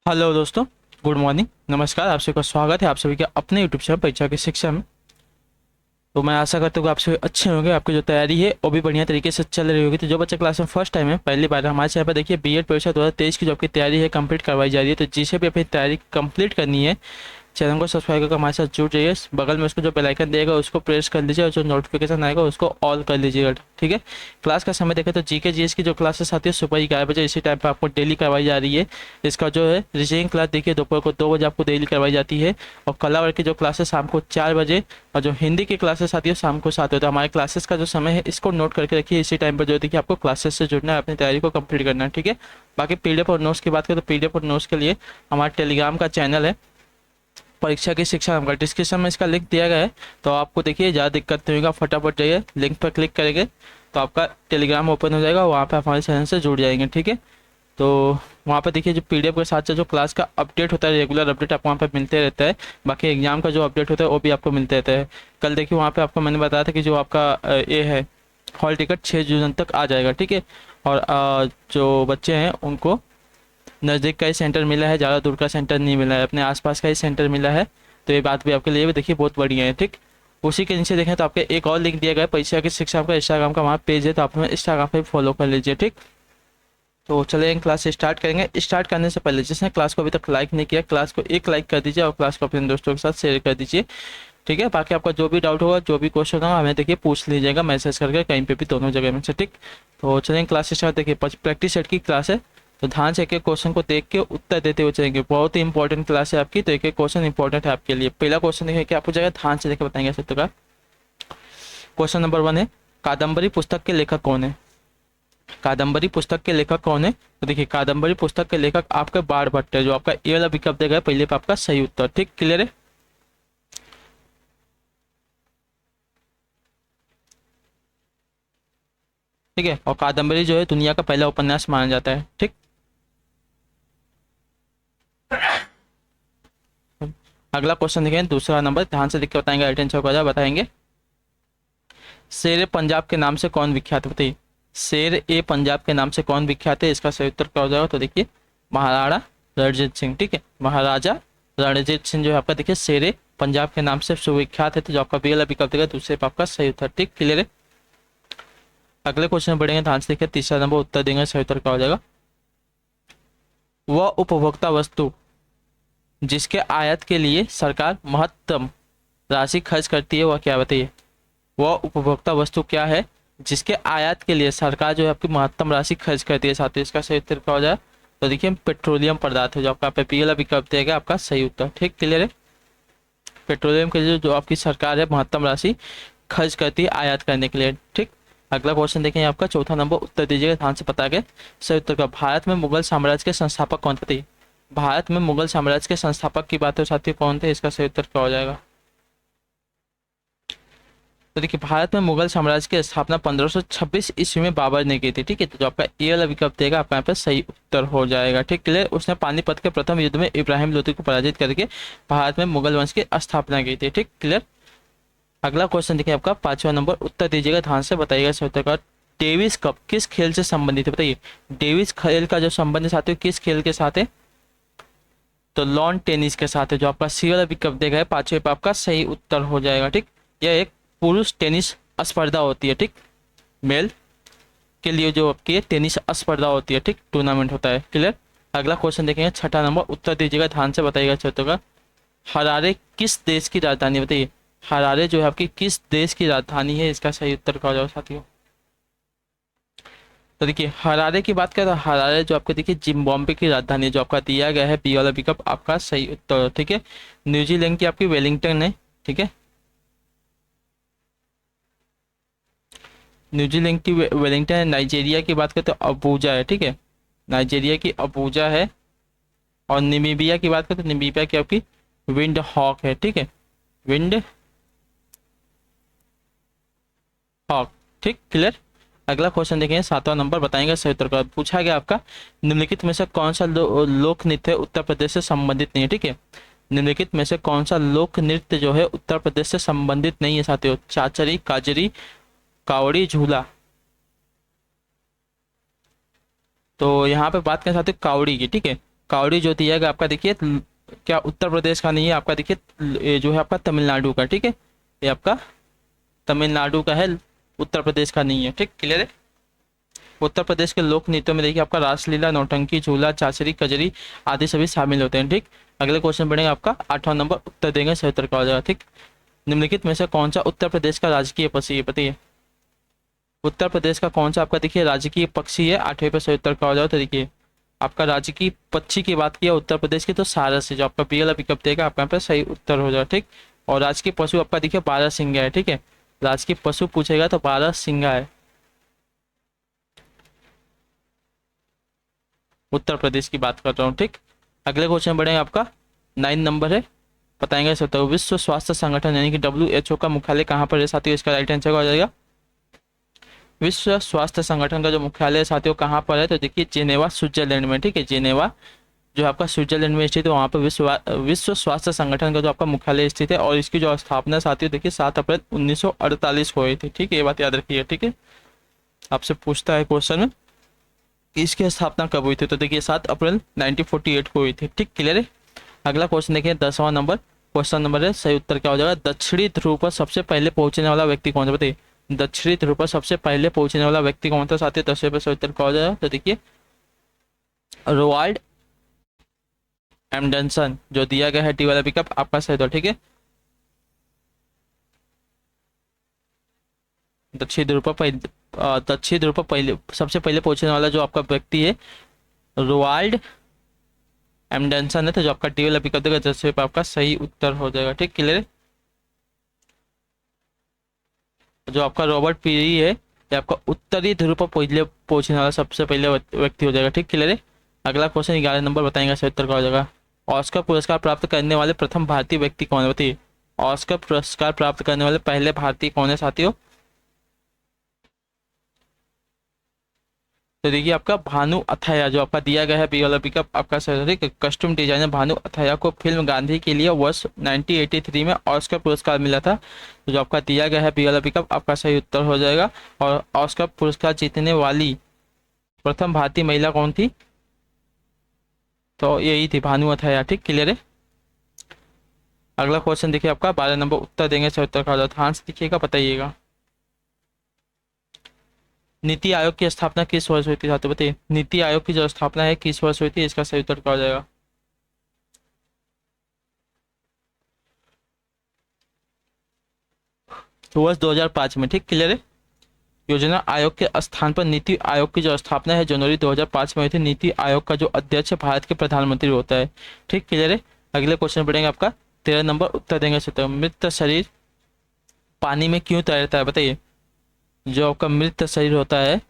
Hello दोस्तों। Good morning, नमस्कार। आप सभी का स्वागत है आप सभी के अपने यूट्यूब चैनल परीक्षा की शिक्षा में। तो मैं आशा करता हूँ कि आप सभी अच्छे होंगे, आपकी जो तैयारी है वो भी बढ़िया तरीके से चल रही होगी। तो जो बच्चे क्लास में फर्स्ट टाइम है, पहली बार है हमारे चैनल पर, देखिए बीएड परीक्षा 2023 की जो आपकी तैयारी है कंप्लीट करवाई जा रही है। तो जिसे भी अपनी तैयारी कंप्लीट करनी है, चैनल को सब्सक्राइब करके हमारे साथ जुड़ जाइए। बगल में उसको जो बेल आइकन देगा उसको प्रेस कर लीजिए और जो नोटिफिकेशन आएगा उसको ऑल कर लीजिएगा, ठीक है। क्लास का समय देखें तो जीके जीएस की जो क्लासेस आती है सुबह 11 बजे इसी टाइम पे आपको डेली करवाई जा रही है। इसका जो है रीजनिंग क्लास देखिए दोपहर को 2 बजे आपको डेली करवाई जाती है। और कला वर्ग की जो क्लासेस शाम को 4 बजे, और जो हिंदी की क्लासेस आती है शाम को 7 बजे। तो हमारे क्लासेस का जो समय है इसको नोट करके रखिए। इसी टाइम पर जो देखिए आपको क्लासेस से जुड़ना है, अपनी तैयारी को कंप्लीट करना है, ठीक है। बाकी पीडीएफ और नोट्स की बात करें तो पीडीएफ और नोट्स के लिए हमारा टेलीग्राम का चैनल है परीक्षा की शिक्षा नाम का, डिस्क्रिप्शन में इसका लिंक दिया गया है। तो आपको देखिए ज़्यादा दिक्कत नहीं होगा, फटाफट जाइए लिंक पर क्लिक करेंगे तो आपका टेलीग्राम ओपन हो जाएगा, वहाँ पे आप हमारे चैनल से जुड़ जाएंगे, ठीक है। तो वहाँ पे देखिए जो पीडीएफ के साथ साथ जो क्लास का अपडेट होता है, रेगुलर अपडेट आपको वहाँ पे मिलते रहता है। बाकी एग्जाम का जो अपडेट होता है वो भी आपको मिलते रहता है। कल देखिए वहाँ पे आपको मैंने बताया था कि जो आपका ये है हॉल टिकट 6 जून तक आ जाएगा, ठीक है। और जो बच्चे हैं उनको नज़दीक का ही सेंटर मिला है, ज़्यादा दूर का सेंटर नहीं मिला है, अपने आसपास का ही सेंटर मिला है। तो ये बात भी आपके लिए भी देखिए बहुत बढ़िया है, ठीक। उसी के नीचे देखें तो आपके एक और लिंक दिया गया है परीक्षा की शिक्षा, आपका इंस्टाग्राम का वहाँ पेज है, तो आप हमें इंस्टाग्राम पे फॉलो कर लीजिए, ठीक। तो चलिए क्लास स्टार्ट करेंगे। स्टार्ट करने से पहले जिसने क्लास को अभी तक लाइक नहीं किया, क्लास को एक लाइक कर दीजिए और क्लास को अपने दोस्तों के साथ शेयर कर दीजिए, ठीक है। बाकी आपका जो भी डाउट होगा, जो भी क्वेश्चन होगा, हमें देखिए पूछ लीजिएगा मैसेज करके, कहीं पे भी, दोनों जगह में से, ठीक। तो चलिए क्लास स्टार्ट। देखिए प्रैक्टिस सेट की क्लास है, तो ध्यान से एक एक क्वेश्चन को देख के उत्तर देते हुए चलेंगे। बहुत ही इंपॉर्टेंट क्लास है आपकी, तो एक एक क्वेश्चन इंपॉर्टेंट है आपके लिए। पहला क्वेश्चन देखिए क्या पूछा गया, ध्यान से देखे बताएंगे सत्य का। क्वेश्चन नंबर 1 है, कादम्बरी पुस्तक के लेखक कौन है? कादम्बरी पुस्तक के लेखक कौन है? तो देखिए कादम्बरी पुस्तक के लेखक आपके बाण भट्ट है। जो आपका ये वाला विकल्प देगा पहले पे आपका सही उत्तर, ठीक, क्लियर है। ठीक है, और कादम्बरी जो है दुनिया का पहला उपन्यास माना जाता है, ठीक। अगला क्वेश्चन देखें, दूसरा नंबर, ध्यान से देख के बताएंगे, अटेंशन को बताएंगे। शेर पंजाब के नाम से कौन विख्यात है? बताइए, शेर ए पंजाब के नाम से कौन विख्यात है? इसका सही उत्तर क्या हो जाएगा? तो देखिए महाराणा रणजीत सिंह, ठीक है। महाराजा रणजीत सिंह जो है आपका देखिए शेर ए पंजाब के नाम से सुविख्यात है। तो जो आपका बी वाला विकल्प देगा दूसरे पे आपका सही उत्तर, ठीक, क्लियर है। अगले क्वेश्चन में बढ़ेंगे, ध्यान से देखिए, तीसरा नंबर उत्तर देंगे, सही उत्तर क्या हो जाएगा? वह उपभोक्ता वस्तु जिसके आयात के लिए सरकार महत्तम राशि खर्च करती है, वह क्या? बताइए, वह उपभोक्ता वस्तु क्या है जिसके आयात के लिए सरकार जो है आपकी महत्तम राशि खर्च करती है? साथ ही इसका सही उत्तर क्या हो जाए? तो देखिए पेट्रोलियम पदार्थ है, जो आपका पेपीएल विकल्प देगा आपका सही उत्तर, ठीक, क्लियर है। पेट्रोलियम के लिए जो आपकी सरकार है महत्तम राशि खर्च करती है आयात करने के लिए, ठीक। अगला क्वेश्चन देखें आपका चौथा नंबर, उत्तर दीजिएगा ध्यान से पता के सही उत्तर का। भारत में मुगल साम्राज्य के संस्थापक कौन थे? भारत में मुगल साम्राज्य के संस्थापक की बात हो साथी कौन थे? इसका सही उत्तर क्या हो जाएगा? तो देखिए भारत में मुगल साम्राज्य की स्थापना 1526 ईस्वी में बाबर ने की थी, ठीक है। तो जो आपका ए वाला विकल्प देगा आपका यहाँ पे सही उत्तर हो जाएगा, ठीक, क्लियर। उसने पानीपत के प्रथम युद्ध में इब्राहिम लोदी को पराजित करके भारत में मुगल वंश की स्थापना की थी, ठीक, क्लियर। अगला क्वेश्चन देखिए आपका पांचवा नंबर, उत्तर दीजिएगा ध्यान से बताइएगा सही उत्तर का। डेविस कप किस खेल से संबंधित है? बताइए, डेविस खेल का जो संबंध साथ है किस खेल के साथ है? तो लॉन टेनिस के साथ है। जो आपका सी वाला विकल्प देगा है पांचवे पे आपका सही उत्तर हो जाएगा, ठीक। यह एक पुरुष टेनिस स्पर्धा होती है, ठीक, मेल के लिए जो आपकी टेनिस स्पर्धा होती है, ठीक, टूर्नामेंट होता है, क्लियर। अगला क्वेश्चन देखेंगे छठा नंबर, उत्तर दीजिएगा ध्यान से बताइएगा छठों का। हरारे किस देश की राजधानी? बताइए, हरारे जो है आपकी किस देश की राजधानी है? इसका सही उत्तर क्या हो जाएगा साथियों? तो देखिए हरारे की बात करें तो हरारे जो आपको देखिए जिम्बाब्वे की राजधानी है। जो आपका दिया गया है बी वाला विकल्प आपका सही उत्तर, ठीक है। न्यूजीलैंड की आपकी वेलिंगटन है, ठीक है। न्यूजीलैंड की वेलिंगटन है। नाइजीरिया की बात करें तो अबूजा है, ठीक है। नाइजीरिया की अबूजा है। और निमीबिया की बात करें तो निमीबिया की आपकी विंड हॉक है, ठीक है, विंड हॉक, ठीक, क्लियर। अगला क्वेश्चन देखेंगे सातवां नंबर, बताएंगे सही उत्तर का। पूछा गया आपका निम्नलिखित में से कौन सा लोक नृत्य उत्तर प्रदेश से संबंधित नहीं है? ठीक है, निम्नलिखित में से कौन सा लोक नृत्य जो है उत्तर प्रदेश से संबंधित नहीं है साथियों? चाचरी, काजरी, कावड़ी, झूला। तो यहाँ पे बात करें साथियों कावड़ी की, ठीक है। कावड़ी जो दिया गया आपका देखिए क्या उत्तर प्रदेश का नहीं है, आपका देखिए ये जो है आपका तमिलनाडु का, ठीक है, ये आपका तमिलनाडु का है, उत्तर प्रदेश का नहीं है, ठीक, क्लियर है। उत्तर प्रदेश के लोक नृत्यों में देखिए आपका रासलीला, नौटंकी, झूला, चाचरी, कजरी आदि सभी शामिल होते हैं, ठीक। अगले क्वेश्चन बढ़ेंगे आपका 8वां नंबर, उत्तर देंगे, सही उत्तर का हो जाएगा, ठीक। निम्नलिखित में से कौन सा उत्तर प्रदेश का राजकीय पक्षी है, बताइए। उत्तर प्रदेश का कौन सा आपका देखिए राजकीय पक्षी है, 8वें पे सही उत्तर का हो जाएगा। तो देखिए आपका राजकीय पक्षी की बात किया उत्तर प्रदेश की तो सारस है, जो आपका बी वाला विकल्प देगा आपका यहाँ पे सही उत्तर हो जाएगा, ठीक। और राजकीय पशु आपका देखिए बारहसिंगा है, ठीक है, राजकीय पशु पूछेगा तो बारहसिंगा है, उत्तर प्रदेश की बात कर रहा हूँ, ठीक। अगले क्वेश्चन बढ़ेंगे आपका 9 नंबर है, बताएंगे सकते हो विश्व स्वास्थ्य संगठन यानी कि WHO का मुख्यालय कहाँ पर है साथियों, इसका राइट आंसर हो जाएगा विश्व स्वास्थ्य संगठन का जो मुख्यालय है साथियों कहाँ पर है, तो देखिए जेनेवा स्विट्जरलैंड में, ठीक है, जेनेवा जो आपका स्विट्जरलैंड में स्थित है, वहाँ पर विश्व स्वास्थ्य संगठन का जो आपका मुख्यालय स्थित है। और इसकी जो स्थापना साथियों देखिए 7 अप्रैल 1948 को हुई थी, ठीक है, ये बात याद रखिए, ठीक है। आपसे पूछता है क्वेश्चन में इसकी स्थापना कब हुई थी, तो देखिए 7 अप्रैल 1948 को हुई थी, ठीक, क्लियर है। अगला क्वेश्चन देखिए 10वां नंबर, क्वेश्चन नंबर है, सही उत्तर क्या हो जाएगा, दक्षिणी ध्रुव पर सबसे पहले पहुंचने वाला व्यक्ति कौन सा, बताइए। दक्षिणी ध्रुव पर सबसे पहले पहुंचने वाला व्यक्ति कौन था साथियों, 10वें पे सही उत्तर क्या हो जाएगा, तो देखिए रोवाल्ड एम्डनसन, जो दिया गया है डी वाला विकल्प आपका सही उत्तर, ठीक है। दक्षिणी ध्रुव पर पहले सबसे पहले पहुंचने वाला जो आपका व्यक्ति है रोवाल्ड एम्डनसन है, तो जो आपका डी वाला विकल्प देगा 10वें पे आपका सही उत्तर हो जाएगा, ठीक, क्लियर है। जो आपका रॉबर्ट पीरी है ये आपका उत्तरी ध्रुव पर पहले पहुंचने वाला सबसे पहले व्यक्ति हो जाएगा, ठीक, क्लियर है। अगला क्वेश्चन 11 नंबर, बताएंगे सही उत्तर का हो जाएगा ऑस्कर पुरस्कार प्राप्त करने वाले प्रथम भारतीय व्यक्ति कौन है, बताइए। ऑस्कर पुरस्कार प्राप्त करने वाले पहले भारतीय कौन है साथियों, तो देखिए आपका भानु अथैया, जो आपका दिया गया है बी वाला पिकअप आपका सही, कस्ट्यूम डिजाइनर भानु अथैया को फिल्म गांधी के लिए वर्ष 1983 में ऑस्कर पुरस्कार मिला था, तो जो आपका दिया गया है बी वाला पिकअप आपका सही उत्तर हो जाएगा। और ऑस्कर पुरस्कार जीतने वाली प्रथम भारतीय महिला कौन थी, तो यही थी भानु अथैया, ठीक, क्लियर है। अगला क्वेश्चन देखिए आपका 12 नंबर, उत्तर देंगे सही उत्तर का हो जाएगा, ध्यान से देखिएगा, बताइएगा। नीति आयोग की स्थापना किस वर्ष हुई थी साथियों, बताइए। नीति आयोग की जो स्थापना है किस वर्ष हुई थी, इसका सही उत्तर क्या हो जाएगा, तो वर्ष 2005 में, ठीक, क्लियर है। योजना आयोग के स्थान पर नीति आयोग की जो स्थापना है जनवरी 2005 में हुई थी। नीति आयोग का जो अध्यक्ष भारत के प्रधानमंत्री होता है, ठीक, क्लियर है। अगले क्वेश्चन बढ़ेंगे आपका 13 नंबर, उत्तर देंगे सही, मृत शरीर पानी में क्यों तैरता है, बताइए। जो आपका मृत शरीर होता है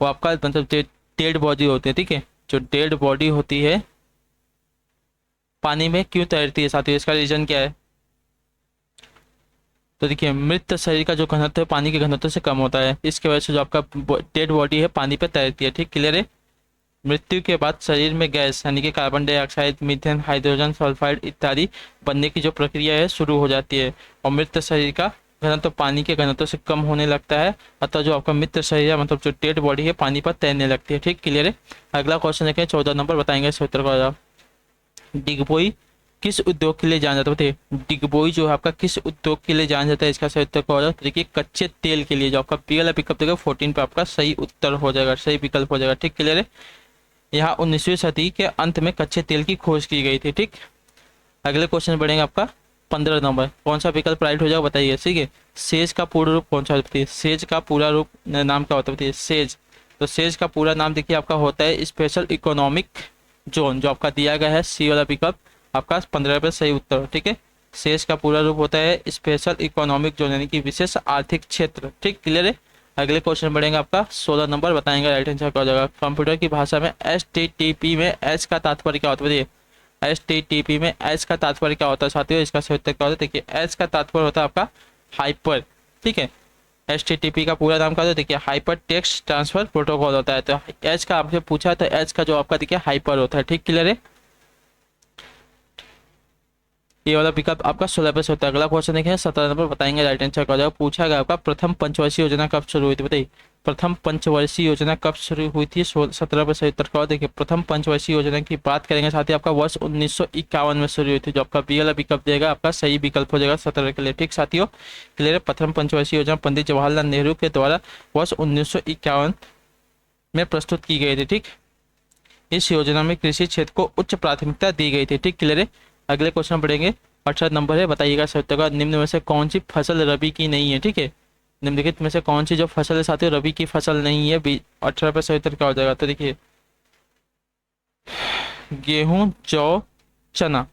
वो आपका मतलब डेड बॉडी होती है, ठीक है, जो डेड बॉडी होती है पानी में क्यों तैरती है साथियों, इसका रीजन क्या है, तो देखिए मृत शरीर का जो घनत्व है पानी के घनत्व से कम होता है, इसकी वजह से जो आपका डेड बॉडी है पानी पे तैरती है, ठीक, क्लियर है। मृत्यु के बाद शरीर में गैस यानी कि carbon dioxide, methane, hydrogen sulphide इत्यादि बनने की जो प्रक्रिया है शुरू हो जाती है, और मृत शरीर का घनत्व पानी के घनत्व से कम होने लगता है, अतः जो आपका मृत शरीर है मतलब जो डेड बॉडी है पानी पर तैरने लगती है, ठीक, क्लियर है। अगला क्वेश्चन देखें 14 नंबर, बताएंगे सूत्र का। डिगबोई किस उद्योग के लिए जाना जाता है, बताइए। डिगबोई जो है आपका किस उद्योग के लिए जाना जाता है, इसका सही उत्तर क्या हो जाएगा, देखिए कच्चे तेल के लिए, जो आपका बी वाला विकल्प देगा 14 पे आपका सही उत्तर हो जाएगा, सही विकल्प हो जाएगा, ठीक, क्लियर है। यहाँ 19वीं सदी के अंत में कच्चे तेल की खोज की गई थी, ठीक। अगले क्वेश्चन बढ़ेंगे आपका 15 नंबर, कौन सा विकल्प राइट हो जाएगा बताइए, ठीक है। सेज का पूरा रूप कौन सा होता है, सेज का पूरा रूप नाम क्या होता है, बताइए। सेज, तो सेज का पूरा नाम देखिए आपका होता है स्पेशल इकोनॉमिक जोन, जो आपका दिया गया है सी वाला विकल्प आपका 15 पे सही उत्तर, ठीक है। सेज का पूरा रूप होता है स्पेशल इकोनॉमिक जोन यानी कि विशेष आर्थिक क्षेत्र, ठीक, क्लियर है। अगले क्वेश्चन बढ़ेंगे आपका 16 नंबर, बताएंगे राइट आंसर क्या हो जाएगा। कंप्यूटर की भाषा में HTTP में एच का तात्पर्य क्या होता है, बताइए। HTTP में एच का तात्पर्य क्या होता है साथियों, इसका सही उत्तर क्या होता है, देखिए एच का तात्पर्य होता है आपका हाइपर, ठीक है। HTTP का पूरा नाम क्या होता है, देखिए हाइपर टेक्स्ट ट्रांसफर प्रोटोकॉल होता है, तो एच का आपसे पूछा तो एच का जो आपका देखिए हाइपर होता है, ठीक, क्लियर है। ये वाला विकल्प आपका 16 पे से होता है। अगला क्वेश्चन देखें 17 नंबर, बताएंगे राइट आंसर क्या हो जाएगा। पूछा गया आपका प्रथम पंचवर्षीय योजना कब शुरू हुई थी, बताइए। प्रथम पंचवर्षीय योजना कब शुरू हुई थी? 17 पर सही उत्तर का देखिए प्रथम पंचवर्षीय योजना की बात करेंगे साथ ही आपका वर्ष 1951 में शुरू हुई थी। जो आपका बी वाला विकल्प देगा आपका सही विकल्प हो जाएगा 17 के लिए। ठीक साथियों, क्लियर है। प्रथम पंचवर्षीय योजना पंडित जवाहरलाल नेहरू के द्वारा वर्ष 1951 में प्रस्तुत की गई थी। ठीक, इस योजना में कृषि क्षेत्र को उच्च प्राथमिकता दी गई थी। ठीक, क्लियर है। अगले क्वेश्चन पढ़ेंगे। 18 नंबर है, बताइएगा सही उत्तर का निम्न में से कौन सी फसल रबी की नहीं है? ठीक है, निम्नलिखित में से कौन सी जो फसल है साथियों रबी की फसल नहीं है? 18 पे सही उत्तर क्या हो जाएगा? तो देखिए गेहूं, जौ, चना,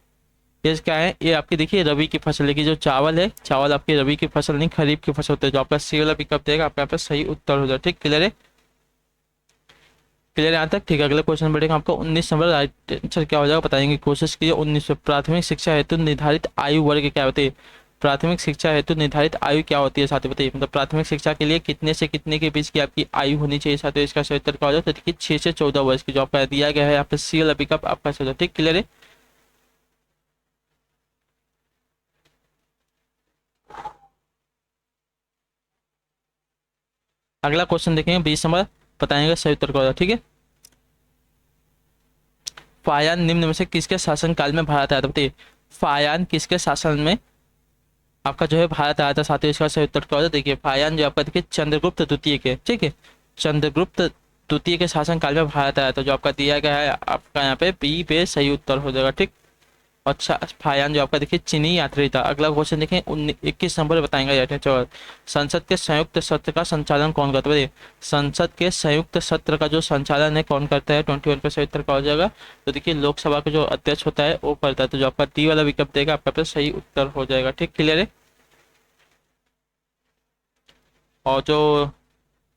ये क्या है? ये आपकी देखिए रबी की फसल। लेकिन जो चावल है, चावल आपकी रबी की फसल नहीं खरीफ की फसल होती है। जो आपका सी वाला विकल्प देगा आपका यहाँ पे सही उत्तर हो जाए। ठीक, क्लियर है। क्लियर यहाँ तक? ठीक है, अगला क्वेश्चन बढ़ेगा आपका 19 नंबर। राइट आंसर क्या हो जाएगा बताएंगे, कोशिश कीजिए। 19 प्राथमिक शिक्षा हेतु निर्धारित आयु वर्ग क्या होती है? प्राथमिक शिक्षा हेतु निर्धारित आयु क्या होती है साथियों बताइए। मतलब प्राथमिक शिक्षा के लिए कितने से कितने के बीच की आपकी आयु होनी चाहिए साथियों? इसका सही उत्तर क्या हो जाएगा? तो देखिए 6 से 14 वर्ष की जो आपका दिया गया है यहाँ पे सी वाला विकल्प आपका सही। ठीक, क्लियर है। अगला क्वेश्चन देखेंगे 20 नंबर, बताएंगे सही उत्तर क्या होगा। ठीक है, फायान निम्न में से किसके शासनकाल में भारत आया था बताइए। फायान किसके शासन में आपका जो है भारत आया था साथियों? इसका सही उत्तर क्या होगा? देखिए फायान जो आपका देखिए चंद्रगुप्त द्वितीय के, ठीक है, चंद्रगुप्त द्वितीय के शासनकाल में भारत आया था। जो आपका दिया गया है आपका यहाँ पे बी पे सही उत्तर हो जाएगा। ठीक, अच्छा फायान जो आपका देखिए चीनी यात्री था। अगला क्वेश्चन देखें 21 नंबर बताएंगे। संसद के संयुक्त सत्र का संचालन कौन करता है? संसद के संयुक्त सत्र का जो संचालन है कौन करता है? 21 पे सही उत्तर का हो जाएगा। तो देखिए लोकसभा का जो अध्यक्ष होता है वो करता है। तो जो आपका डी वाला विकल्प देगा आपका पे सही उत्तर हो जाएगा। ठीक, क्लियर है। और जो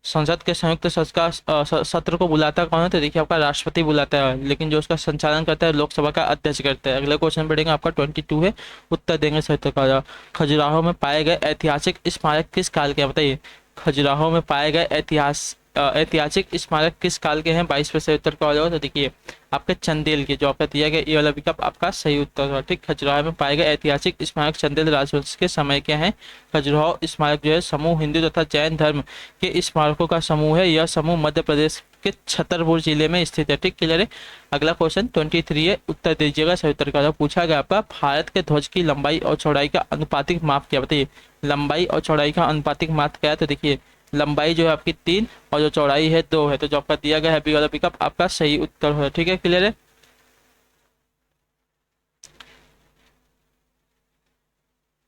संसद के संयुक्त सत्र को बुलाता कौन है? तो देखिए आपका राष्ट्रपति बुलाता है, लेकिन जो उसका संचालन करता है लोकसभा का अध्यक्ष करता है। अगला क्वेश्चन पढ़ेंगे आपका 22 है, उत्तर देंगे सही उत्तर का। खजुराहो में पाए गए ऐतिहासिक स्मारक किस काल के हैं बताइए। खजुराहो में पाए गए ऐतिहासिक स्मारक किस काल के हैं? 22 पे सही उत्तर का हो जाएगा। तो देखिए आपके चंदेल के, जो आपका दिया गया ये वाला विकल्प आपका सही उत्तर होगा। ठीक, खजुराहो में पाए गए ऐतिहासिक स्मारक चंदेल राजवंश के समय के हैं। खजुराहो स्मारक जो है समूह हिंदू तथा जैन धर्म के स्मारकों का समूह है। यह समूह मध्य प्रदेश के छतरपुर जिले में स्थित है। ठीक, क्लियर है। अगला क्वेश्चन 23 है, उत्तर दीजिएगा सही उत्तर का। पूछा गया आपका भारत के ध्वज की लंबाई और चौड़ाई का अनुपातिक माप क्या बताइए। लंबाई और चौड़ाई का अनुपातिक माप क्या है? तो देखिए लंबाई जो है आपकी 3 और जो चौड़ाई है 2 है। तो जो आपका दिया गया है बी वाला विकल्प आपका सही उत्तर है। ठीक है, क्लियर है।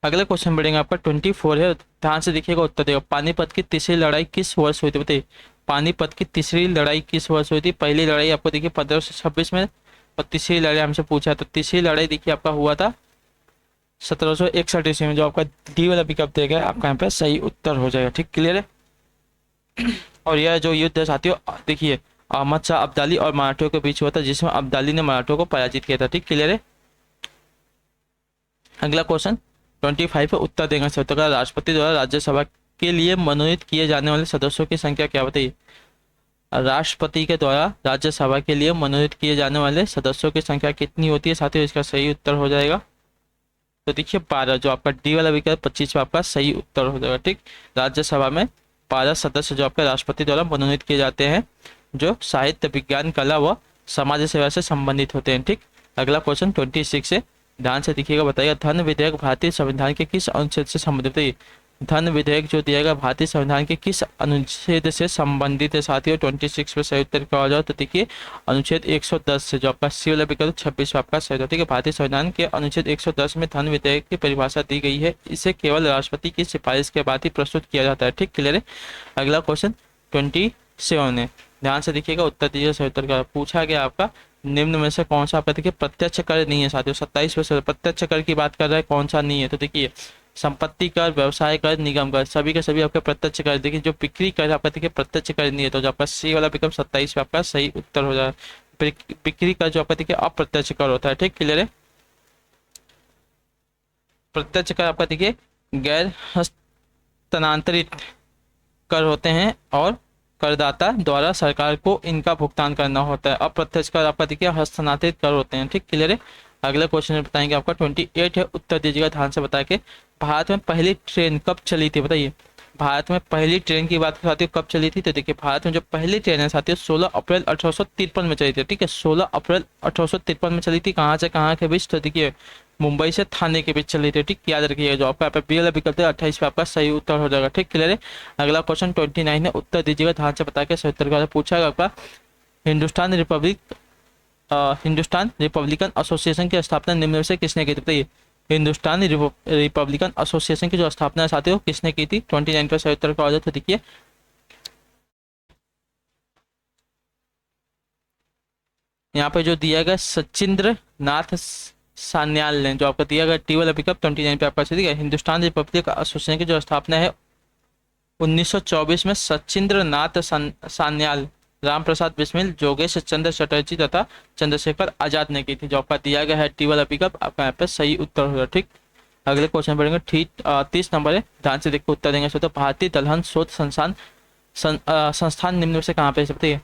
अगला क्वेश्चन बढ़ेंगे आपका 24 है, ध्यान से देखिएगा उत्तर देगा। पानीपत की तीसरी लड़ाई किस वर्ष हुई थी बताइए। पानीपत की तीसरी लड़ाई किस वर्ष हुई थी? पहली लड़ाई आपको देखिए 1526 में, और तीसरी लड़ाई हमसे पूछा तो तीसरी लड़ाई देखिए आपका हुआ था 1761 ईस्वी में। जो आपका डी वाला विकल्प देगा आपका यहाँ पे सही उत्तर हो जाएगा। ठीक, क्लियर है। और यह जो युद्ध है साथियों देखिए अहमद शाह अब्दाली और मराठियों के बीच हुआ था, जिसमें अब्दाली ने मराठियों को पराजित किया था। ठीक, क्लियर है। अगला क्वेश्चन 25 पे उत्तर देंगे सही उत्तर का। राष्ट्रपति द्वारा राज्यसभा के लिए मनोनीत किए जाने वाले सदस्यों की संख्या क्या बताइए। राष्ट्रपति के द्वारा राज्यसभा के लिए मनोनीत किए जाने वाले सदस्यों की संख्या कितनी होती है साथियों? इसका सही उत्तर हो जाएगा तो देखिए 12। जो आपका डी वाला विकल्प 25 पे आपका सही उत्तर हो जाएगा। ठीक, राज्यसभा में 12 सदस्य जो आपके राष्ट्रपति द्वारा मनोनीत किए जाते हैं, जो साहित्य, विज्ञान, कला व समाज सेवा से संबंधित होते हैं। ठीक, अगला क्वेश्चन 26 है, ध्यान से देखिएगा, बताइएगा धन विधेयक भारतीय संविधान के किस अनुच्छेद से संबंधित है? धन विधेयक जो दिया गया भारतीय संविधान के किस अनुच्छेद से संबंधित है साथियों? 26 पे सही उत्तर क्या हो जाए तो देखिए अनुच्छेद 110 से। जो आपका सी वाला विकल्प 26 पे आपका सही होता है। भारतीय संविधान के अनुच्छेद 110 में धन विधेयक की परिभाषा दी गई है। इसे केवल राष्ट्रपति की सिफारिश के बाद ही प्रस्तुत किया जाता है। ठीक, क्लियर है। अगला क्वेश्चन 27 है, ध्यान से देखिएगा, उत्तर दीजिए सही उत्तर का। पूछा गया आपका निम्न में से कौन सा आपका देखिए प्रत्यक्ष कर नहीं है साथियों। 27 पे प्रत्यक्ष कर की बात कर रहा है, कौन सा नहीं है? तो देखिए संपत्ति कर, व्यवसाय कर, निगम कर, सभी के सभी आपके प्रत्यक्ष कर। देखिए जो बिक्री कर आपका देखिए प्रत्यक्ष कर नहीं है। तो जो आपका सी वाला विकल्प 27 पे आपका सही उत्तर हो जाए। बिक्री कर जो आपका देखिए अप्रत्यक्ष कर होता है। ठीक, क्लियर है। प्रत्यक्ष कर आपका देखिए गैर हस्तांतरित कर होते हैं और करदाता द्वारा सरकार को इनका भुगतान करना होता है। अप्रत्यक्ष कर आपका देखिए हस्तांतरित कर होते हैं। ठीक, क्लियर है। अगला क्वेश्चन बताएंगे आपका 28 है, उत्तर दीजिएगा ध्यान से बता के। भारत में पहली ट्रेन कब चली थी बताइए। भारत में पहली ट्रेन की बात साथियों कब चली थी, तो देखिए भारत में जो पहली ट्रेन है साथियों 16 अप्रैल 1853 में चली थी। ठीक है, 16 अप्रैल 1853 में चली थी। कहाँ से कहाँ के बीच, तो देखिए मुंबई से थाने के बीच चली थी। ठीक, याद रखिएगा। जो आपका बी वाला विकल्प है 28 पे आपका सही उत्तर हो जाएगा। ठीक, क्लियर है। अगला क्वेश्चन 29 है, उत्तर दीजिएगा ध्यान से बता के सही उत्तर का पूछा गया आपका। Hindustan Republic Hindustan Republican association की स्थापना निम्न में से किसने की थी, बताइए। हिंदुस्तान रिपब्लिकन एसोसिएशन की जो स्थापना है साथियों किसने की थी, 29 पर सही उत्तर का हो जाए तो देखिए यहाँ पे जो दिया गया सचिंद्र नाथ सान्याल ने जो आपका दिया गया टी वाला पिकअप 29 पे आपका ठीक है। हिंदुस्तान रिपब्लिक एसोसिएशन की जो स्थापना है 1924 में सचिंद्र नाथ सान्याल, राम प्रसाद बिस्मिल, योगेश चंद्र चटर्जी तथा चंद्रशेखर आजाद ने की थी। जो आपका दिया गया है टी वाला पिकअप आपका यहाँ पे सही उत्तर होगा। ठीक, अगले क्वेश्चन पढ़ेंगे। ठीक 30 नंबर है, ध्यान से देखो उत्तर देंगे। तो भारतीय दलहन शोध संस्थान निम्न में से कहाँ पे सकती है।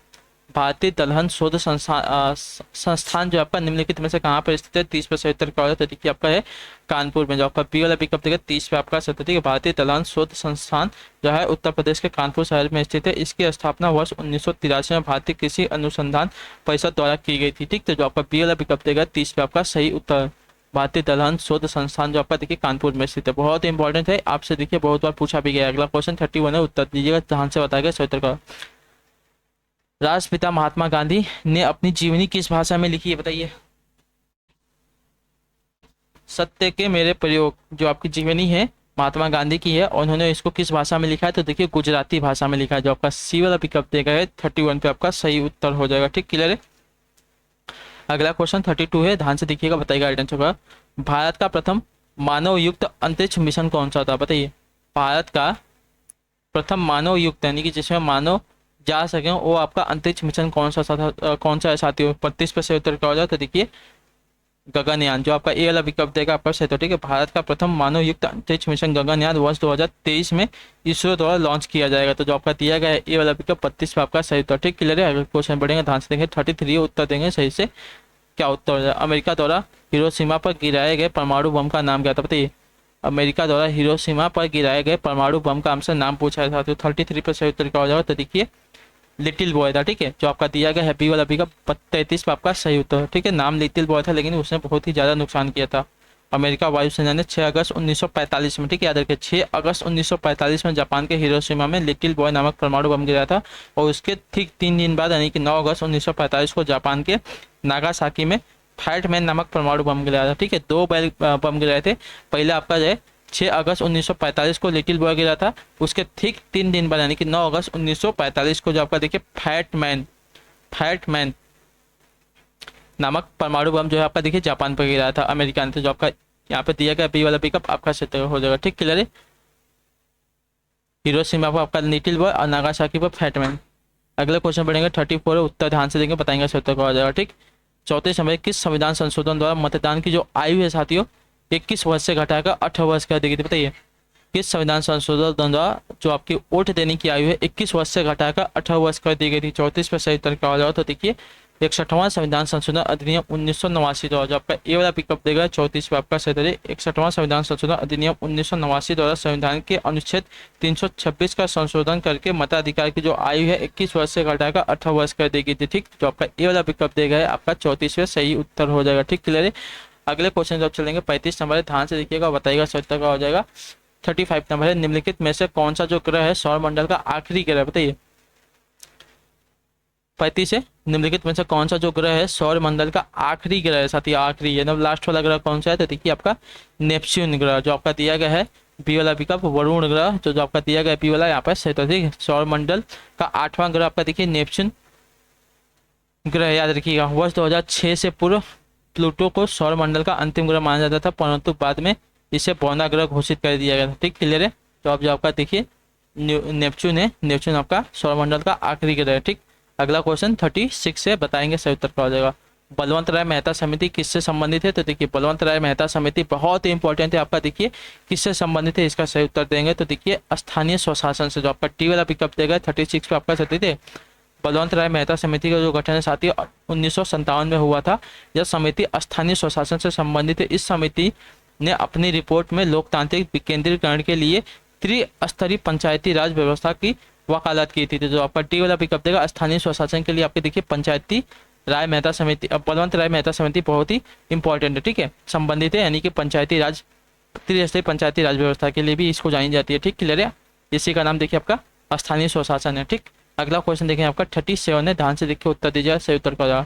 भारतीय दलहन शोध संस्थान जो आपका निम्नलिखित में से कहाँ पर स्थित है, 30 पे सही उत्तर का होगा तो देखिए आपका है कानपुर में। जो आपका बी वाला पिकअप देगा 30 पे आपका सही उत्तर है। भारतीय दलहन शोध संस्थान जो है उत्तर प्रदेश के कानपुर शहर में स्थित है। इसकी स्थापना वर्ष 1983 में भारतीय कृषि अनुसंधान परिषद द्वारा की गई थी। ठीक, तो जो आपका बी वाला पिकअप देगा 30 पे आपका सही उत्तर। भारतीय दलहन शोध संस्थान जो आपका देखिए कानपुर में स्थित है। बहुत इंपॉर्टेंट है, आपसे देखिए बहुत बार पूछा भी गया। अगला क्वेश्चन 31 है, उत्तर दीजिएगा ध्यान से बताएगा सही उत्तर का। राष्ट्रपिता महात्मा गांधी ने अपनी जीवनी किस भाषा में लिखी है, बताइए। सत्य के मेरे प्रयोग जो आपकी जीवनी है महात्मा गांधी की है, और उन्होंने इसको किस भाषा में लिखा है, तो देखिए गुजराती भाषा में लिखा है। जो आपका सी वाला पिकअप देगा है 31 पे आपका सही उत्तर हो जाएगा। ठीक, क्लियर है। अगला क्वेश्चन 32 है, ध्यान से देखिएगा बताइएगा आइडेंट होगा। भारत का प्रथम मानव युक्त अंतरिक्ष मिशन कौन सा था, बताइए। भारत का प्रथम मानव युक्त यानी कि जिसमें मानव जा सके वो आपका अंतरिक्ष मिशन कौन सा था, कौन सा है साथियों। 35 पे सही उत्तर क्या हो जाए तो देखिए गगनयान। जो आपका ए वाला विकल्प देगा आपका सही। तो ठीक है, भारत का प्रथम मानव युक्त अंतरिक्ष मिशन गगनयान वर्ष 2023 में इसरो द्वारा लॉन्च किया जाएगा। तो जो आपका दिया गया है ए वाला विकल्प 35 पे आपका सही उत्तर। ठीक, क्लियर है। अगर क्वेश्चन बढ़ेंगे ध्यान से देंगे। 33 उत्तर देंगे सही से, क्या उत्तर हो जाए। अमेरिका द्वारा हिरोशिमा पर गिराए गए परमाणु बम का नाम क्या था, बताइए। अमेरिका द्वारा हिरोशिमा पर गिराए गए परमाणु बम का हमसे नाम पूछा है साथियों। 33 पे सही उत्तर क्या हो जाएगा तो देखिए लिटिल बॉय था। ठीक है, जो आपका दिया गया हैप्पी वाला का 33 पे आपका सही उत्तर। ठीक है, नाम लिटिल बॉय था लेकिन उसने बहुत ही ज़्यादा नुकसान किया था। अमेरिका वायुसेना ने 6 अगस्त 1945 में, ठीक है याद रखिए, 6 अगस्त 1945 में जापान के हिरोशिमा में लिटिल बॉय नामक परमाणु बम गिरा था। और उसके ठीक 3 दिन बाद यानी कि 9 अगस्त 1945 को जापान के नागासाकी में फैटमैन नामक परमाणु बम गिराया था। ठीक है, 2 बम गिराए थे। पहले आपका जो है 6 अगस्त 1945 को लिटिल बॉय गिरा था। उसके ठीक 3 दिन बाद यानी कि 9 अगस्त 1945 को जो आपका देखिए फैटमैन नामक परमाणु बम जो है आपका देखिए जापान पर गिरा था अमेरिका ने। तो जो आपका यहाँ पे दिया गया बी वाला पिकअप आपका सही हो जाएगा। ठीक, क्लियर है। हिरोशिमा पर आपका लिटिल बॉय और नागासाकी पर फैटमैन। अगले क्वेश्चन पढ़ेंगे 34 उत्तर ध्यान से देंगे बताएंगे सही उत्तर हो जाएगा। ठीक, चौथे समय किस संविधान संशोधन द्वारा मतदान की जो आयु है साथियों 21 वर्ष से घटाकर 18 वर्ष कर दी गई थी, बताइए। किस संविधान संशोधन द्वारा जो आपकी वोट देने की आयु है 21 वर्ष से घटाकर 18 वर्ष कर दी गई थी। 34 पर सही उत्तर क्या हो जाएगा तो देखिए 61वां संविधान संशोधन अधिनियम 1989 द्वारा। जो आपका ए वाला पिकअप देगा 34 पे आपका सही उत्तर। 61वां संविधान संशोधन अधिनियम 1989 द्वारा संविधान के अनुच्छेद 326 का संशोधन करके मताधिकार की जो आयु है 21 वर्ष से घटाकर 18 वर्ष कर दी गई थी। ठीक, जो आपका ए वाला पिकअप देगा है आपका 34 पे सही उत्तर हो जाएगा। ठीक, क्लियर है। अगले क्वेश्चन जब चलेंगे 35 नंबर है, ध्यान से देखिएगा बताइएगा सही उत्तर का हो जाएगा। 35 नंबर है, निम्नलिखित में से कौन सा जो ग्रह है सौरमंडल का आखिरी ग्रह, बताइए। 35 है, निम्नलिखित में से कौन सा जो ग्रह है सौरमंडल का आखिरी ग्रह है साथी, आखिरी है ना, लास्ट वाला ग्रह कौन सा है तो देखिए आपका नेपच्यून ग्रह। जो आपका दिया गया है बी वाला विकल्प वरुण ग्रह। जो आपका दिया गया है बी वाला यहाँ पर सही। तो ठीक है, सौरमंडल का 8वां ग्रह आपका देखिए नेपच्यून ग्रह, याद रखिएगा। वर्ष 2006 से पूर्व प्लूटो को सौरमंडल का अंतिम ग्रह माना जाता था, परंतु बाद में इसे बौना ग्रह घोषित कर दिया गया था। ठीक, क्लियर है। तो अब जो आपका देखिए नेपच्यून है, नेपच्यून आपका सौरमंडल का आखिरी ग्रह है। ठीक, अगला क्वेश्चन 36 से बताएंगे सही उत्तर क्या हो जाएगा। बलवंत राय मेहता समिति किससे संबंधित है तो देखिए बलवंत राय मेहता समिति बहुत ही इंपॉर्टेंट है आपका। देखिए किससे संबंधित है इसका सही उत्तर देंगे तो देखिए स्थानीय स्वशासन से। जो आपका टी वाला पिकअप देगा 36 पे आपका सही थे। बलवंत राय मेहता समिति का जो गठन है साथी 1957 में हुआ था। यह समिति स्थानीय स्वशासन से संबंधित है। इस समिति ने अपनी रिपोर्ट में लोकतांत्रिक विकेंद्रीकरण के लिए त्रिस्तरीय पंचायती राज व्यवस्था की वकालत की थी। तो जो आपका टी वाला पिकअप देगा स्थानीय स्वशासन के लिए आपके देखिए पंचायती राय मेहता समिति, बलवंत राय मेहता समिति बहुत ही इंपॉर्टेंट है, ठीक है, संबंधित है, यानी कि पंचायती राज, त्रिस्तरीय पंचायती राज व्यवस्था के लिए भी इसको जानी जाती है, ठीक, क्लियर है। इसी का नाम देखिए आपका स्थानीय स्वशासन है, ठीक। अगला क्वेश्चन देखें आपका 37 है, ध्यान से देखिए उत्तर दीजिएगा, सही उत्तर का होगा।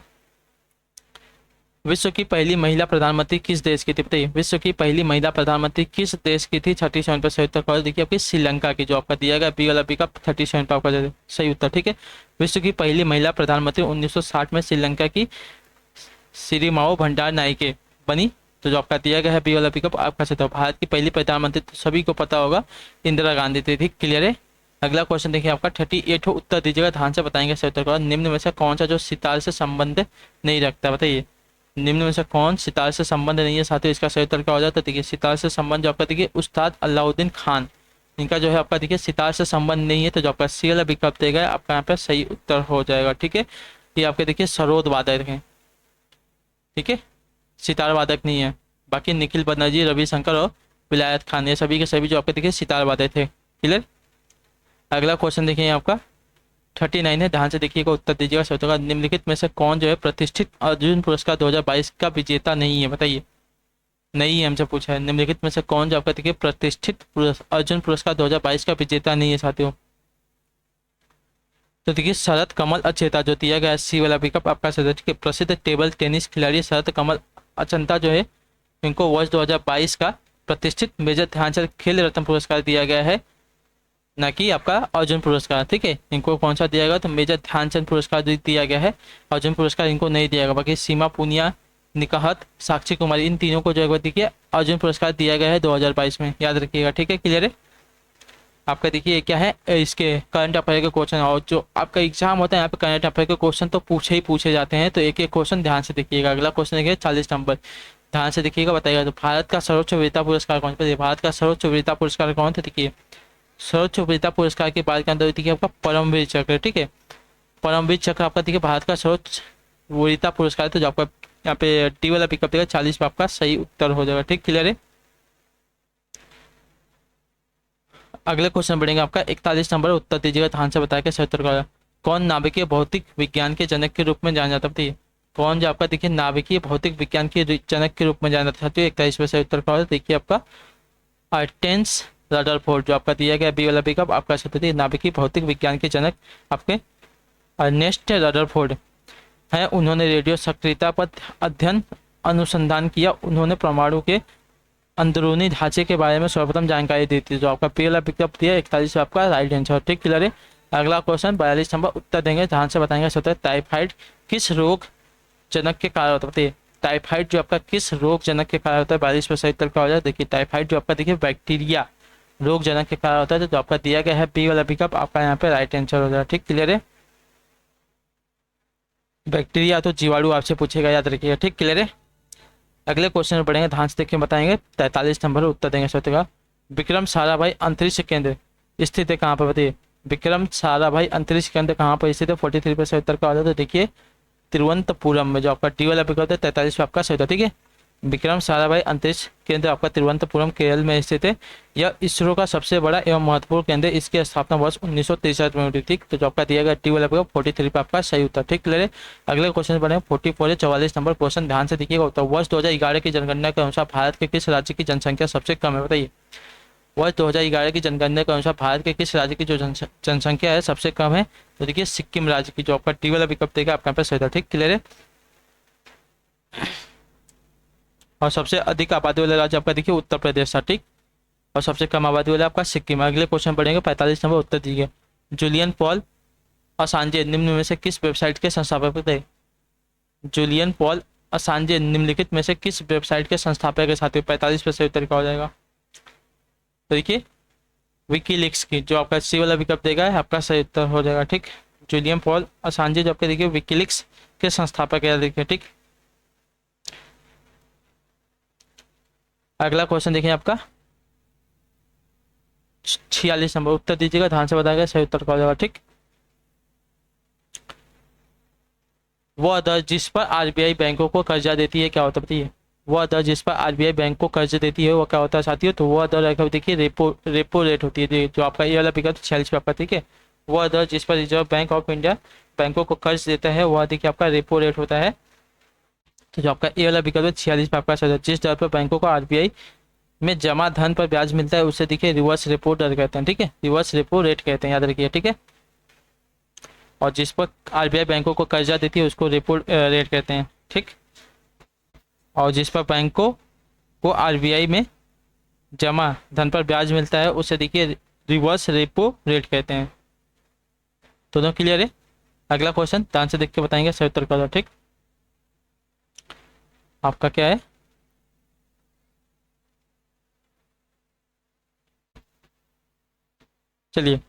विश्व की पहली महिला प्रधानमंत्री किस देश की थी बताइए, विश्व की पहली महिला प्रधानमंत्री किस देश की थी, 37 पर सही उत्तर का देखिए आपकी श्रीलंका की, जो आपका दिया गया बी वाला पिकअप 37 पर आपका सही उत्तर, ठीक है। विश्व की पहली महिला प्रधानमंत्री 1960 में श्रीलंका की सिरिमाओ भंडार नायके बनी, तो जो आपका दिया गया है बी वाला पिकअप आपका सही। भारत की पहली प्रधानमंत्री तो सभी को पता होगा इंदिरा गांधी थी, ठीक, क्लियर है। अगला क्वेश्चन देखिए आपका 38 उत्तर दीजिएगा, ध्यान से बताएंगे सही उत्तर का। निम्न में से कौन सा जो सितार से संबंध नहीं रखता बताइए, निम्न में से कौन सितार से संबंध नहीं है साथियों, इसका सही उत्तर क्या हो जाता है। देखिए सितार से संबंध जो आपका देखिए उस्ताद अलाउद्दीन खान, इनका जो है आपका देखिए सितार से संबंध नहीं है, तो जो आपका सी वाला विकल्प देगा आपका यहाँ पे सही उत्तर हो जाएगा, ठीक है। ये आपके देखिए सरोद वादक हैं, ठीक है, सितार वादक नहीं है। बाकी निखिल बनर्जी, रविशंकर और विलायत खान, ये सभी के सभी जो आपके देखिए सितार वादक थे, क्लियर। अगला क्वेश्चन देखिए आपका 39 है, ध्यान से देखिएगा, उत्तर दीजिएगा सही उत्तर। निम्नलिखित में से कौन जो है प्रतिष्ठित अर्जुन पुरस्कार 2022 का विजेता नहीं है बताइए, नहीं है हमसे पूछा है। निम्नलिखित में से कौन जो आपका देखिए प्रतिष्ठित अर्जुन पुरस्कार 2022 का विजेता नहीं है साथियों, तो देखिए शरद कमल अचेता जो दिया गया सी वाला पिकअप आपका सदस्य के प्रसिद्ध टेबल टेनिस खिलाड़ी शरद कमल अचंता जो है इनको वर्ष 2022 का प्रतिष्ठित मेजर ध्यानचंद खेल रत्न पुरस्कार दिया गया है, ना कि आपका अर्जुन पुरस्कार, ठीक है। इनको कौन सा दिया गया तो मेजर ध्यानचंद पुरस्कार दिया गया है, अर्जुन पुरस्कार इनको नहीं दिया गया। बाकी सीमा पुनिया, निकाहत, साक्षी कुमारी, इन तीनों को जो है देखिए अर्जुन पुरस्कार दिया गया है 2022 में, याद रखिएगा, ठीक है, क्लियर है। आपका देखिए क्या है इसके करंट अफेयर के क्वेश्चन, और जो आपका एग्जाम होता है यहाँ पे करंट अफेयर के क्वेश्चन तो पूछे जाते हैं, तो एक एक क्वेश्चन ध्यान से देखिएगा। अगला क्वेश्चन देखिए 40 नंबर, ध्यान से देखिएगा, बताइएगा। तो भारत का सर्वोच्च वीरता पुरस्कार कौन सा, भारत का सर्वोच्च वीरता पुरस्कार कौन सा, देखिए सर्वोच्च वीरता पुरस्कार की बात के अंदर देखिए आपका परमवीर चक्र, ठीक है, परमवीर चक्र आपका देखिए भारत का सर्वोच्च वीरता पुरस्कार, तो जो आपका यहाँ पे टी वाला पिकअप देगा 40 पे आपका सही उत्तर हो जाएगा, ठीक, क्लियर है। अगले क्वेश्चन बढ़ेंगे आपका 41 नंबर, उत्तर दीजिएगा, ध्यान से बताया कि सही उत्तर का कौन नाभिकीय भौतिक विज्ञान के जनक के रूप में जाना जाता है, कौन जो आपका देखिए नाभिकीय भौतिक विज्ञान के जनक के रूप में जाना जाता है। 41 पे सही उत्तर का देखिए आपका आर्टेंस रदरफोर्ड, जो आपका दिया गया बी वाला पिकअप आपका सही नाभिकीय भौतिक विज्ञान के जनक आपके अर्नेस्ट रदरफोर्ड है। उन्होंने रेडियो सक्रियता पर अध्ययन अनुसंधान किया, उन्होंने परमाणु के अंदरूनी ढांचे के बारे में सर्वप्रथम जानकारी दी थी, जो आपका पी वाला पिकअप दिया 41 आपका राइट आंसर, ठीक, क्लियर है। अगला क्वेश्चन 42 नंबर, उत्तर देंगे, ध्यान से बताएंगे सही। टाइफाइड किस रोग जनक के कारण होता है, टाइफाइड जो आपका किस रोग जनक के कारण होता है, 42 पर सही उत्तर का हो जाए। देखिए टाइफाइड जो आपका देखिए बैक्टीरिया रोग जनक के कारण होता है, तो आपका दिया गया है बी वाला पिकअप आपका यहाँ पे राइट आंसर हो जाएगा, ठीक, क्लियर है। बैक्टीरिया तो जीवाणु आपसे पूछेगा, याद रखिएगा, ठीक, क्लियर है। अगले क्वेश्चन में बढ़ेंगे, ध्यान से देखिए बताएंगे, 43 नंबर उत्तर देंगे सही का। विक्रम साराभाई अंतरिक्ष केंद्र स्थित है कहाँ पर बताइए, विक्रम साराभाई अंतरिक्ष केंद्र कहाँ पर स्थित है, 43 पर सही उत्तर का होता है। तो देखिए तिरुवनंतपुरम में, जो आपका टी वाला पिकअप है 43 पे आपका सही होता है, ठीक है। विक्रम साराभाई अंतरिक्ष केंद्र आपका तिरुवनंतपुरम केरल में स्थित है, यह इसरो का सबसे बड़ा एवं महत्वपूर्ण केंद्र, इसकी स्थापना वर्ष 1963 में हुई थी, तो जो आपका दिया गया टी वाला पिकअप 43 पे आपका सही उत्तर, ठीक, क्लियर है। अगले क्वेश्चन बने 44 है, 44 नंबर क्वेश्चन, ध्यान से देखिएगा। उत्तर वर्ष 2011 की जनगणना के अनुसार भारत के किस राज्य की जनसंख्या सबसे कम है बताइए, वर्ष 2011 की जनगणना के अनुसार भारत के किस राज्य की जो जनसंख्या है सबसे कम है, तो देखिए सिक्किम राज्य की, जो आपका टी वाला पिकअप देगा आपका पे सही था, ठीक, क्लियर है। और सबसे अधिक आबादी वाला राज्य आपका देखिए उत्तर प्रदेश था, ठीक, और सबसे कम आबादी वाला आपका सिक्किम। अगले क्वेश्चन पढ़ेंगे 45 नंबर, उत्तर दीजिए। जूलियन पॉल असांजे निम्न में से किस वेबसाइट के संस्थापक थे, जूलियन पॉल असांजे निम्नलिखित में से किस वेबसाइट के संस्थापक के साथ, 45 पे सही उत्तर का हो जाएगा। तो देखिए विकीलीक्स की, जो आपका सी वाला विकल्प देगा है आपका सही उत्तर हो जाएगा, ठीक। जूलियन पॉल असांजे जो आपके देखिए विकीलीक्स के संस्थापक है, देखिए, ठीक। अगला क्वेश्चन देखिए आपका 46 नंबर, उत्तर दीजिएगा, ध्यान से बताएगा सही उत्तर का हो जाएगा, ठीक। वो दर जिस पर आरबीआई बैंकों को कर्जा देती है क्या होता है बताइए, वह दर जिस पर आरबीआई बैंक को कर्ज देती है वो क्या होता है साथियों, तो वह दर अगर देखिए रेपो रेट होती है, जो आपका ये वाला विकल्प 46 पे आपका, ठीक है। वह दर जिस पर रिजर्व बैंक ऑफ इंडिया बैंकों को कर्ज देता है वह देखिए आपका रेपो रेट होता है। तो जो आपका ये वाला विकल्प है 46 पे आपका जिस दर पर बैंकों को आरबीआई में जमा धन पर ब्याज मिलता है उसे देखिए रिवर्स रेपो दर कहते हैं, ठीक है, रिवर्स रेपो रेट कहते हैं, याद रखिए, ठीक है। और जिस पर आरबीआई बैंकों को कर्जा देती है उसको रेपो रेट कहते हैं, ठीक। और जिस पर बैंकों को आरबीआई में जमा धन पर ब्याज मिलता है उसे देखिए रिवर्स रेपो रेट कहते हैं। दोनों क्लियर है। अगला क्वेश्चन ध्यान से देख के बताएंगे, सही उत्तर का, ठीक। आपका क्या है, चलिए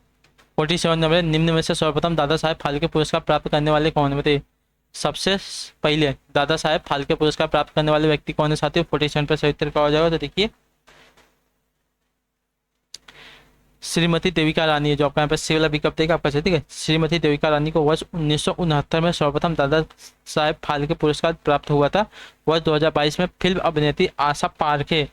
47 नंबर है, निम्न में से सर्वप्रथम दादा साहेब फाल्के पुरस्कार प्राप्त करने वाले कौन है, बताइए। सबसे पहले दादा साहेब फाल्के पुरस्कार प्राप्त करने वाले व्यक्ति कौन है साथियों, 47 पर सही उत्तर का हो जाएगा। तो देखिए श्रीमती देविका रानी है, जो आपका यहाँ पे सी वाला विकल्प देगा आपका, ठीक है। श्रीमती देविका रानी को वर्ष 1969 में सर्वप्रथम दादा साहेब फाल्के पुरस्कार प्राप्त हुआ था। वर्ष 2022 में फिल्म अभिनेत्री आशा पारखे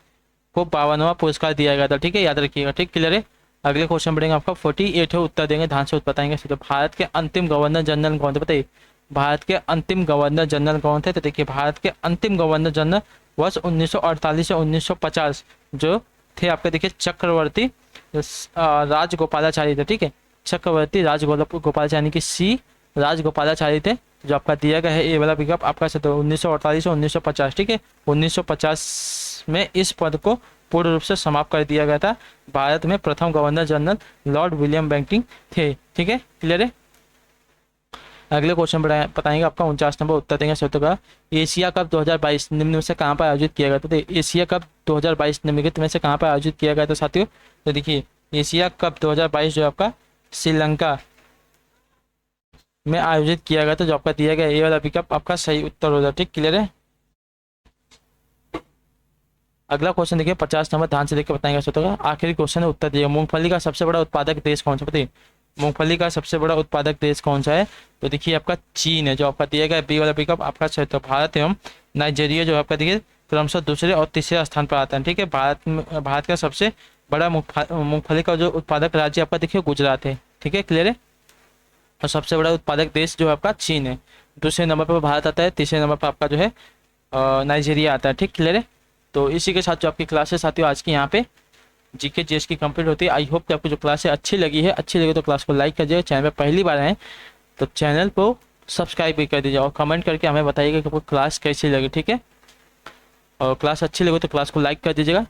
को 52वां पुरस्कार दिया गया था, ठीक है, याद रखिएगा, ठीक, क्लियर है। अगले क्वेश्चन बढ़ेंगे, आपका 48 है, उत्तर देंगे, ध्यान से उत्तर बताएंगे। तो भारत के अंतिम गवर्नर जनरल कौन थे, बताइए। भारत के अंतिम गवर्नर जनरल कौन थे, तो देखिए भारत के अंतिम गवर्नर जनरल वर्ष 1948 से 1950 जो थे आपके, देखिए चक्रवर्ती राजगोपालाचारी थे, ठीक है। चक्रवर्ती राजगोपालाचारी की सी राजगोपालाचारी थे, जो आपका दिया गया है ये वाला विकल्प आपका 1948 से 1950, ठीक है। 1950 में इस पद को पूर्ण रूप से समाप्त कर दिया गया था। भारत में प्रथम governor general lord William Bentinck थे, ठीक है, क्लियर है। अगले क्वेश्चन बताएंगे, आपका 49 नंबर उत्तर देंगे सत्य का। एशिया कप 2022 निम्न में से कहाँ पर आयोजित किया गया था, तो एशिया कप 2022 निम्नलिखित में से कहाँ पर आयोजित किया गया था साथियों, तो देखिए एशिया कप 2022 जो आपका श्रीलंका में आयोजित किया गया था, जो आपका दिया गया ये वाला विकल्प आपका सही उत्तर होगा, ठीक, क्लियर है। अगला क्वेश्चन देखिए 50 नंबर, ध्यान से देख के बताएंगे सत्य का। आखिरी क्वेश्चन है, उत्तर दिए। मूंगफली का सबसे बड़ा उत्पादक देश कौन सा, बताइए। मूंगफली का सबसे बड़ा उत्पादक देश कौन सा है, तो देखिए आपका चीन है, जो आपका दिया गया बी वाला पिकअप आपका सही। तो भारत एवं नाइजीरिया जो आपका देखिए क्रमशः दूसरे और तीसरे स्थान पर आता है, ठीक है। भारत का सबसे बड़ा मूंगफली का जो उत्पादक राज्य आपका देखिए गुजरात है, ठीक है, क्लियर है। और सबसे बड़ा उत्पादक देश जो आपका चीन है, दूसरे नंबर पर भारत आता है, तीसरे नंबर पर आपका जो है नाइजीरिया आता है, ठीक, क्लियर है। तो इसी के साथ जो आपकी क्लासेस साथियों आज की यहाँ पे जीके जीएस की कंप्लीट होती है। आई होप कि आपको जो क्लास है अच्छी लगी है, अच्छी लगी तो क्लास को लाइक कर दीजिएगा। चैनल पे पहली बार आए तो चैनल को सब्सक्राइब भी कर दीजिए और कमेंट करके हमें बताइएगा कि आपको क्लास कैसी लगी, ठीक है। और क्लास अच्छी लगी तो क्लास को लाइक कर दीजिएगा।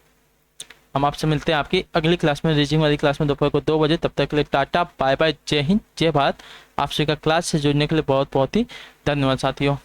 हम आपसे मिलते हैं आपकी अगली क्लास में, रीजिंग वाली क्लास में दोपहर को 2 बजे। तब तक के लिए टाटा बाय बाय, जय हिंद जय भारत। आप सभी का क्लास से जुड़ने के लिए बहुत बहुत ही धन्यवाद साथियों।